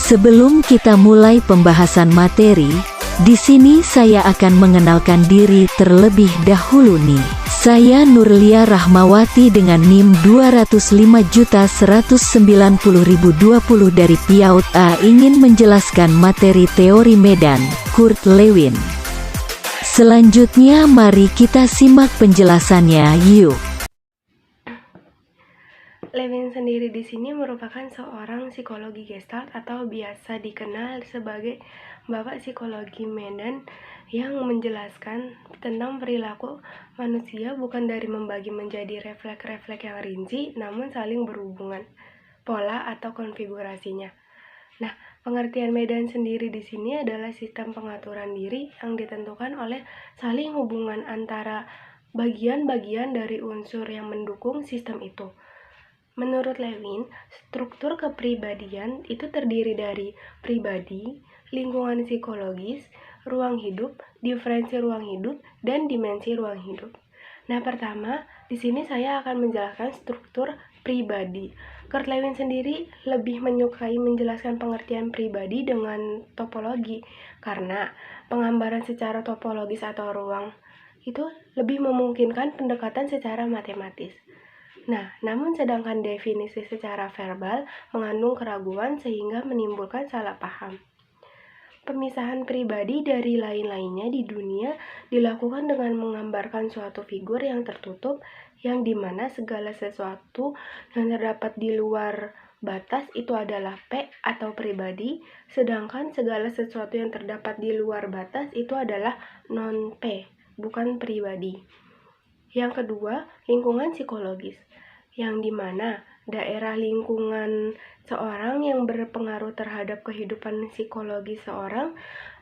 Sebelum kita mulai pembahasan materi, di sini saya akan mengenalkan diri terlebih dahulu nih. Saya Nurlia Rahmawati dengan NIM 205.190.020 dari PIAUD A ingin menjelaskan materi teori medan, Kurt Lewin. Selanjutnya mari kita simak penjelasannya yuk. Lewin sendiri di sini merupakan seorang psikologi Gestalt atau biasa dikenal sebagai Bapak Psikologi Medan yang menjelaskan tentang perilaku manusia bukan dari membagi menjadi refleks-refleks yang rinci, namun saling berhubungan, pola atau konfigurasinya. Nah, pengertian Medan sendiri di sini adalah sistem pengaturan diri yang ditentukan oleh saling hubungan antara bagian-bagian dari unsur yang mendukung sistem itu. Menurut Lewin, struktur kepribadian itu terdiri dari pribadi, lingkungan psikologis, ruang hidup, diferensi ruang hidup, dan dimensi ruang hidup. Nah, pertama, di sini saya akan menjelaskan struktur pribadi. Kurt Lewin sendiri lebih menyukai menjelaskan pengertian pribadi dengan topologi, karena penggambaran secara topologis atau ruang itu lebih memungkinkan pendekatan secara matematis. Nah, namun sedangkan definisi secara verbal mengandung keraguan sehingga menimbulkan salah paham. Pemisahan pribadi dari lain-lainnya di dunia dilakukan dengan menggambarkan suatu figur yang tertutup, yang dimana segala sesuatu yang terdapat di luar batas itu adalah P atau pribadi, sedangkan segala sesuatu yang terdapat di luar batas itu adalah non-P, bukan pribadi. Yang kedua, lingkungan psikologis, yang dimana daerah lingkungan seorang yang berpengaruh terhadap kehidupan psikologi seorang.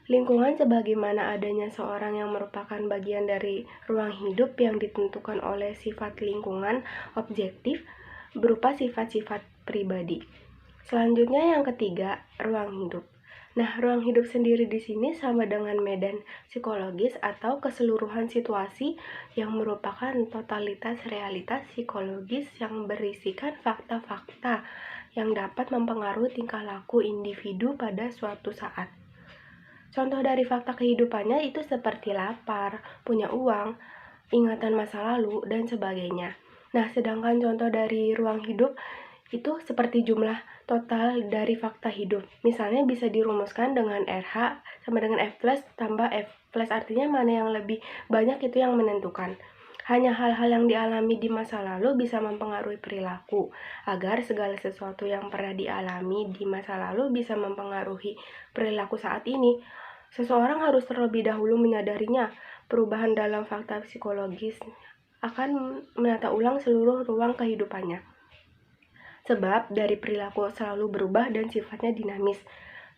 Lingkungan sebagaimana adanya seorang yang merupakan bagian dari ruang hidup yang ditentukan oleh sifat lingkungan objektif berupa sifat-sifat pribadi. Selanjutnya yang ketiga, ruang hidup. Nah, ruang hidup sendiri di sini sama dengan medan psikologis atau keseluruhan situasi yang merupakan totalitas realitas psikologis yang berisikan fakta-fakta yang dapat mempengaruhi tingkah laku individu pada suatu saat. Contoh dari fakta kehidupannya itu seperti lapar, punya uang, ingatan masa lalu, dan sebagainya. Nah, sedangkan contoh dari ruang hidup itu seperti jumlah total dari fakta hidup. Misalnya bisa dirumuskan dengan RH sama dengan F plus tambah F plus, artinya mana yang lebih banyak itu yang menentukan. Hanya hal-hal yang dialami di masa lalu bisa mempengaruhi perilaku, agar segala sesuatu yang pernah dialami di masa lalu bisa mempengaruhi perilaku saat ini. Seseorang harus terlebih dahulu menyadarinya. Perubahan dalam fakta psikologis akan menata ulang seluruh ruang kehidupannya. Sebab dari perilaku selalu berubah dan sifatnya dinamis,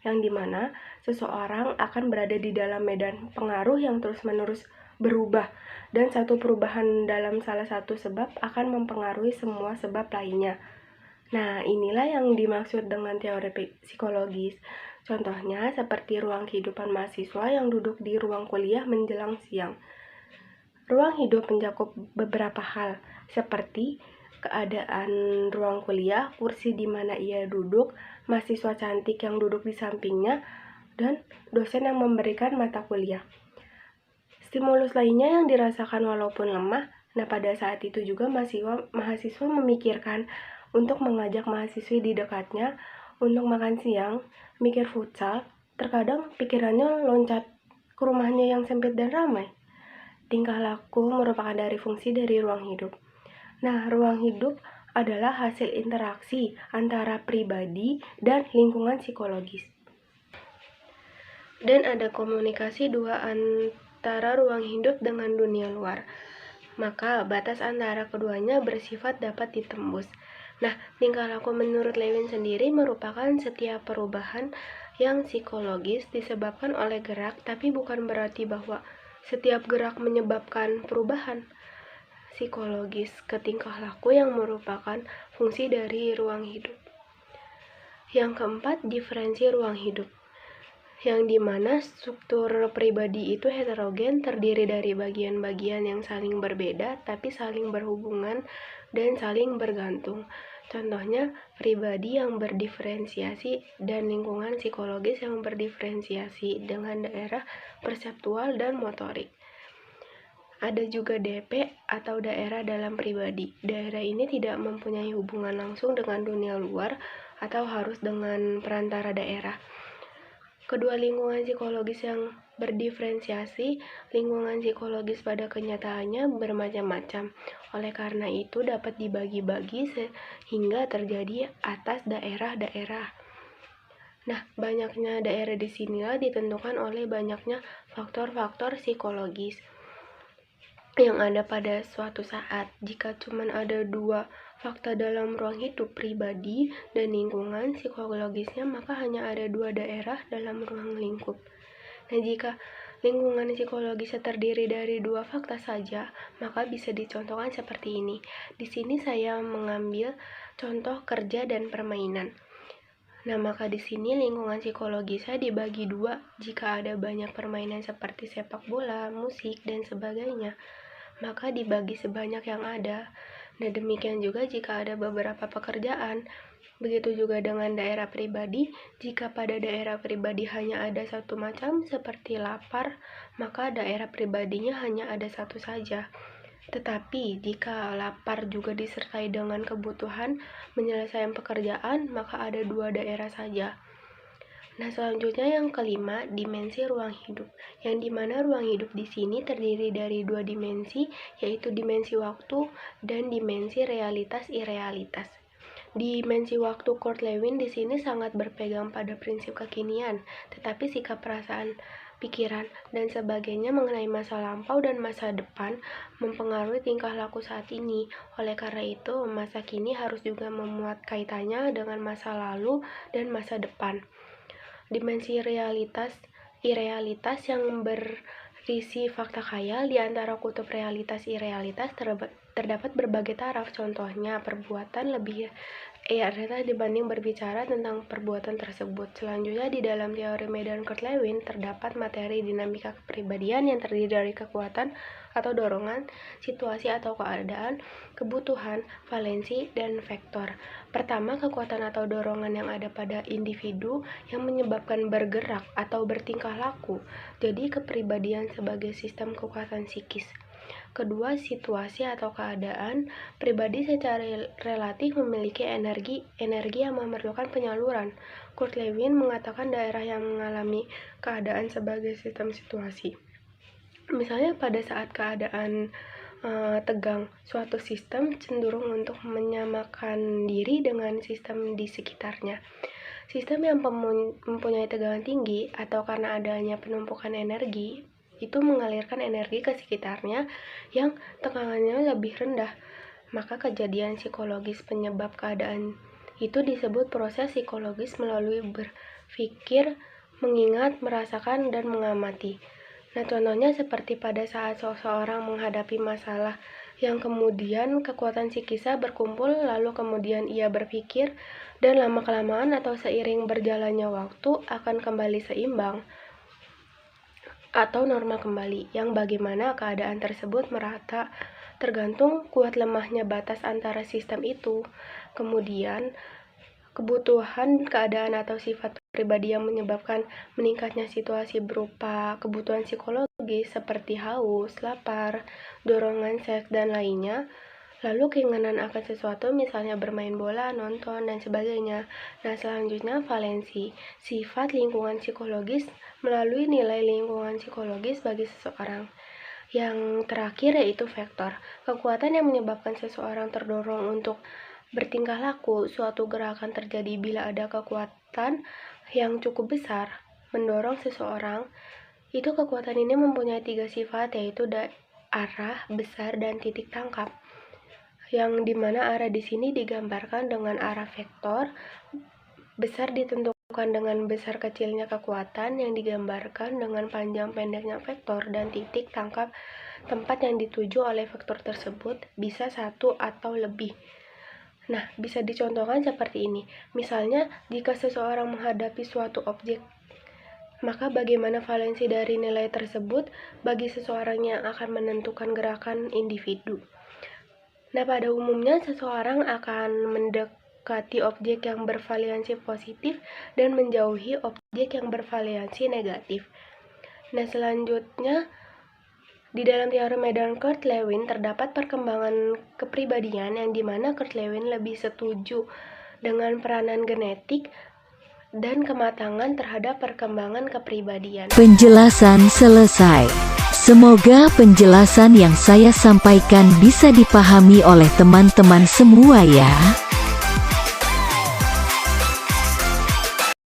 yang dimana seseorang akan berada di dalam medan pengaruh yang terus-menerus berubah, dan satu perubahan dalam salah satu sebab akan mempengaruhi semua sebab lainnya. Nah, inilah yang dimaksud dengan teori psikologis. Contohnya seperti ruang kehidupan mahasiswa yang duduk di ruang kuliah menjelang siang. Ruang hidup mencakup beberapa hal, seperti keadaan ruang kuliah, kursi di mana ia duduk, mahasiswa cantik yang duduk di sampingnya, dan dosen yang memberikan mata kuliah. Stimulus lainnya yang dirasakan walaupun lemah. Nah, pada saat itu juga mahasiswa memikirkan untuk mengajak mahasiswi di dekatnya untuk makan siang, mikir futsal. Terkadang pikirannya loncat ke rumahnya yang sempit dan ramai. Tingkah laku merupakan dari fungsi dari ruang hidup. Nah, ruang hidup adalah hasil interaksi antara pribadi dan lingkungan psikologis. Dan ada komunikasi dua antara ruang hidup dengan dunia luar. Maka batas antara keduanya bersifat dapat ditembus. Nah, tingkah laku menurut Lewin sendiri merupakan setiap perubahan yang psikologis disebabkan oleh gerak, tapi bukan berarti bahwa setiap gerak menyebabkan perubahan psikologis ke tingkah laku yang merupakan fungsi dari ruang hidup. Yang keempat, diferensi ruang hidup, yang dimana struktur pribadi itu heterogen, terdiri dari bagian-bagian yang saling berbeda tapi saling berhubungan dan saling bergantung. Contohnya, pribadi yang berdiferensiasi dan lingkungan psikologis yang berdiferensiasi dengan daerah perseptual dan motorik. Ada juga DP atau daerah dalam pribadi. Daerah ini tidak mempunyai hubungan langsung dengan dunia luar atau harus dengan perantara daerah. Kedua lingkungan psikologis yang berdiferensiasi, lingkungan psikologis pada kenyataannya bermacam-macam. Oleh karena itu dapat dibagi-bagi sehingga terjadi atas daerah-daerah. Nah, banyaknya daerah di sinilah ditentukan oleh banyaknya faktor-faktor psikologis yang ada pada suatu saat. Jika cuma ada dua fakta dalam ruang hidup pribadi dan lingkungan psikologisnya, maka hanya ada dua daerah dalam ruang lingkup. Nah, jika lingkungan psikologisnya terdiri dari dua fakta saja, maka bisa dicontohkan seperti ini. Di sini saya mengambil contoh kerja dan permainan. Nah, maka di sini lingkungan psikologisnya dibagi dua jika ada banyak permainan seperti sepak bola, musik, dan sebagainya. Maka dibagi sebanyak yang ada. Nah, demikian juga jika ada beberapa pekerjaan. Begitu juga dengan daerah pribadi, jika pada daerah pribadi hanya ada satu macam seperti lapar, maka daerah pribadinya hanya ada satu saja. Tetapi jika lapar juga disertai dengan kebutuhan menyelesaikan pekerjaan, maka ada dua daerah saja. Nah, selanjutnya yang kelima, dimensi ruang hidup. Yang dimana ruang hidup di sini terdiri dari dua dimensi, yaitu dimensi waktu dan dimensi realitas-irealitas. Dimensi waktu Kurt Lewin di sini sangat berpegang pada prinsip kekinian, tetapi sikap perasaan, pikiran, dan sebagainya mengenai masa lampau dan masa depan mempengaruhi tingkah laku saat ini. Oleh karena itu, masa kini harus juga memuat kaitannya dengan masa lalu dan masa depan. Dimensi realitas, irealitas yang berisi fakta khayal. Di antara kutub realitas irealitas terdapat berbagai taraf, contohnya perbuatan lebih realitas dibanding berbicara tentang perbuatan tersebut. Selanjutnya, di dalam teori medan Kurt Lewin terdapat materi dinamika kepribadian yang terdiri dari kekuatan atau dorongan, situasi atau keadaan, kebutuhan, valensi, dan vektor. Pertama, kekuatan atau dorongan yang ada pada individu yang menyebabkan bergerak atau bertingkah laku. Jadi, kepribadian sebagai sistem kekuatan psikis. Kedua, situasi atau keadaan. Pribadi secara relatif memiliki energi yang memerlukan penyaluran. Kurt Lewin mengatakan daerah yang mengalami keadaan sebagai sistem situasi. Misalnya pada saat keadaan tegang, suatu sistem cenderung untuk menyamakan diri dengan sistem di sekitarnya. Sistem yang mempunyai tegangan tinggi atau karena adanya penumpukan energi, itu mengalirkan energi ke sekitarnya yang tegangannya lebih rendah. Maka kejadian psikologis penyebab keadaan itu disebut proses psikologis melalui berpikir, mengingat, merasakan, dan mengamati. Nah, contohnya seperti pada saat seseorang menghadapi masalah yang kemudian kekuatan psikisnya berkumpul, lalu kemudian ia berpikir, dan lama-kelamaan atau seiring berjalannya waktu akan kembali seimbang atau normal kembali, yang bagaimana keadaan tersebut merata tergantung kuat lemahnya batas antara sistem itu. Kemudian, kebutuhan, keadaan, atau sifat pribadi yang menyebabkan meningkatnya situasi berupa kebutuhan psikologis seperti haus, lapar, dorongan seks, dan lainnya. Lalu keinginan akan sesuatu, misalnya bermain bola, nonton, dan sebagainya. Nah, selanjutnya valensi, sifat lingkungan psikologis melalui nilai lingkungan psikologis bagi seseorang. Yang terakhir yaitu vektor, kekuatan yang menyebabkan seseorang terdorong untuk bertingkah laku. Suatu gerakan terjadi bila ada kekuatan yang cukup besar mendorong seseorang. Itu kekuatan ini mempunyai tiga sifat, yaitu arah, besar, dan titik tangkap. Yang dimana arah di sini digambarkan dengan arah vektor, besar ditentukan dengan besar kecilnya kekuatan yang digambarkan dengan panjang pendeknya vektor, dan titik tangkap tempat yang dituju oleh vektor tersebut bisa satu atau lebih. Nah, bisa dicontohkan seperti ini. Misalnya, jika seseorang menghadapi suatu objek, maka bagaimana valensi dari nilai tersebut bagi seseorang yang akan menentukan gerakan individu. Nah, pada umumnya seseorang akan mendekati objek yang bervariansi positif dan menjauhi objek yang bervariansi negatif. Nah, selanjutnya di dalam teori Medan-Kurt-Lewin terdapat perkembangan kepribadian yang dimana Kurt-Lewin lebih setuju dengan peranan genetik dan kematangan terhadap perkembangan kepribadian. Penjelasan selesai. Semoga penjelasan yang saya sampaikan bisa dipahami oleh teman-teman semua ya.